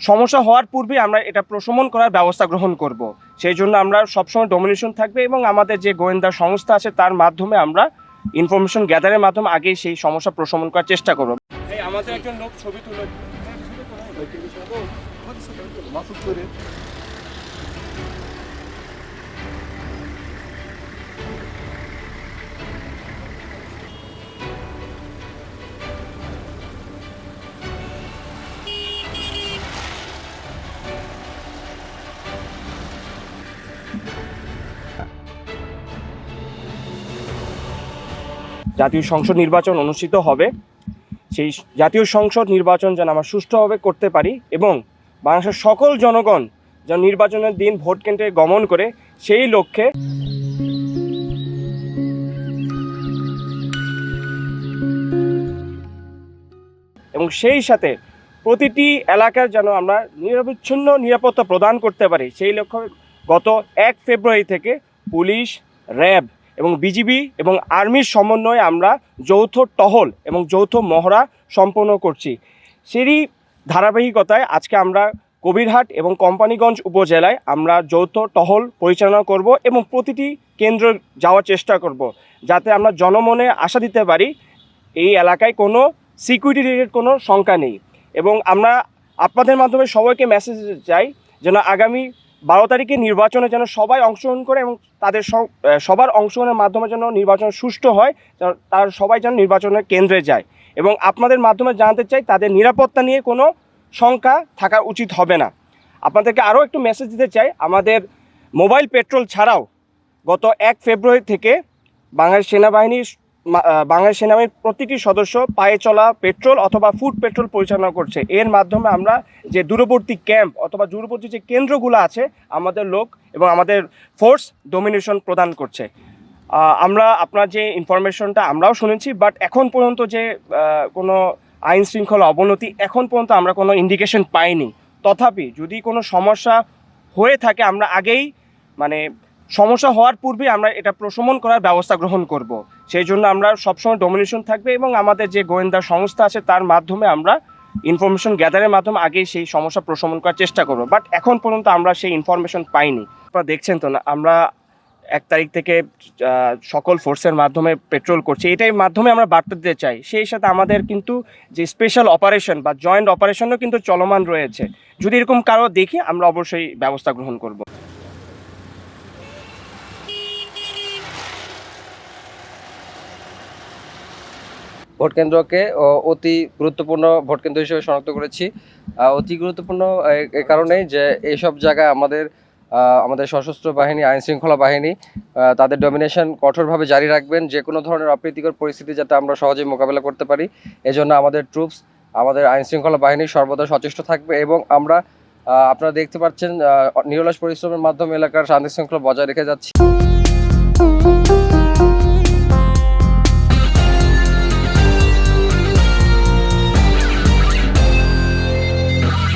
সমস্যা হওয়ার পূর্বে আমরা এটা প্রশমন করার ব্যবস্থা গ্রহণ করব। সেই জন্য আমরা সবসময় ডমিনেশন থাকবে এবং আমাদের যে গোয়েন্দা সংস্থা আছে তার মাধ্যমে আমরা ইনফরমেশন গ্যাদারের মাধ্যমে আগেই সেই সমস্যা প্রশমন করার চেষ্টা করব। আমাদের একজন লোক ছবি তুলে জাতীয় সংসদ নির্বাচন অনুষ্ঠিত হবে। সেই জাতীয় সংসদ নির্বাচন যেন আমরা সুষ্ঠুভাবে করতে পারি এবং বাংলাদেশের সকল জনগণ যেন নির্বাচনের দিন ভোট কেন্দ্রে গমন করে সেই লক্ষ্যে এবং সেই সাথে প্রতিটি এলাকার যেন আমরা নিরবিচ্ছিন্ন নিরাপত্তা প্রদান করতে পারি সেই লক্ষ্যে গত 1 ফেব্রুয়ারি থেকে পুলিশ, র্যাব এবং বিজিবি এবং আর্মির সমন্বয়ে আমরা যৌথ টহল এবং যৌথ মহড়া সম্পন্ন করছি। সেই ধারাবাহিকতায় আজকে আমরা কবিরহাট এবং কোম্পানিগঞ্জ উপজেলায় আমরা যৌথ টহল পরিচালনা করব এবং প্রতিটি কেন্দ্র যাওয়ার চেষ্টা করব যাতে আমরা জনমনে আশা দিতে পারি এই এলাকায় কোনো সিকিউরিটি রিলেটেড কোনো শঙ্কা নেই। এবং আমরা আপনাদের মাধ্যমে সবাইকে মেসেজ চাই যেন আগামী 12 তারিখে নির্বাচনে যেন সবাই অংশগ্রহণ করে এবং তাদের সবার অংশগ্রহণের মাধ্যমে যেন নির্বাচন সুষ্ঠু হয়, তার সবাই যেন নির্বাচনের কেন্দ্রে যায়। এবং আপনাদের মাধ্যমে জানাতে চাই তাদের নিরাপত্তা নিয়ে কোনো শঙ্কা থাকা উচিত হবে না। আপনাদেরকে আরও একটু মেসেজ দিতে চাই, আমাদের মোবাইল পেট্রোল ছাড়াও গত 1 ফেব্রুয়ারি থেকে বাংলাদেশ সেনাবাহিনীর প্রতিটি সদস্য পায়ে চলা পেট্রোল অথবা ফুড পেট্রোল পরিচালনা করছে। এর মাধ্যমে আমরা যে দূরবর্তী ক্যাম্প অথবা দূরবর্তী যে কেন্দ্রগুলো আছে আমাদের লোক এবং আমাদের ফোর্স ডমিনেশন প্রদান করছে। আমরা আপনার যে ইনফরমেশনটা আমরাও শুনেছি, বাট এখন পর্যন্ত যে কোনো আইন শৃঙ্খলা অবনতি এখন পর্যন্ত আমরা কোনো ইন্ডিকেশন পাইনি। তথাপি যদি কোনো সমস্যা হয়ে থাকে আমরা আগেই সমস্যা হওয়ার পূর্বে আমরা এটা প্রশমন করার ব্যবস্থা গ্রহণ করব। সেই জন্য আমরা সবসময় ডমিনেশন থাকবে এবং আমাদের যে গোয়েন্দা সংস্থা আছে তার মাধ্যমে আমরা ইনফরমেশন গ্যাদারের মাধ্যমে আগেই সেই সমস্যা প্রশমন করার চেষ্টা করব। বাট এখন পর্যন্ত আমরা সেই ইনফরমেশন পাইনি। আপনারা দেখছেন তো না, আমরা 1 তারিখ থেকে সকল ফোর্সের মাধ্যমে পেট্রোল করছি, এটাই মাধ্যমে আমরা বার্তা দিতে চাই। সেই সাথে আমাদের কিন্তু যে স্পেশাল অপারেশন বা জয়েন্ট অপারেশনও কিন্তু চলমান রয়েছে। যদি এরকম কারো দেখি আমরা অবশ্যই ব্যবস্থা গ্রহণ করব। ভোট কেন্দ্রকে অতি গুরুত্বপূর্ণ ভোট কেন্দ্র হিসেবে শনাক্ত করেছি। অতি গুরুত্বপূর্ণ এই কারণেই যে এইসব জায়গায় আমাদের সশস্ত্র বাহিনী, আইন শৃঙ্খলা বাহিনী তাদের ডমিনেশন কঠোরভাবে জারি রাখবেন, যে কোনো ধরনের অপ্রীতিকর পরিস্থিতি যাতে আমরা সহজেই মোকাবেলা করতে পারি। এজন্য আমাদের ট্রুপস, আমাদের আইন শৃঙ্খলা বাহিনী সর্বদা সচেষ্ট থাকবে এবং আমরা আপনারা দেখতে পাচ্ছেন নিরলস পরিশ্রমের মাধ্যমে এলাকার শান্তি শৃঙ্খলা বজায় রেখে যাচ্ছি।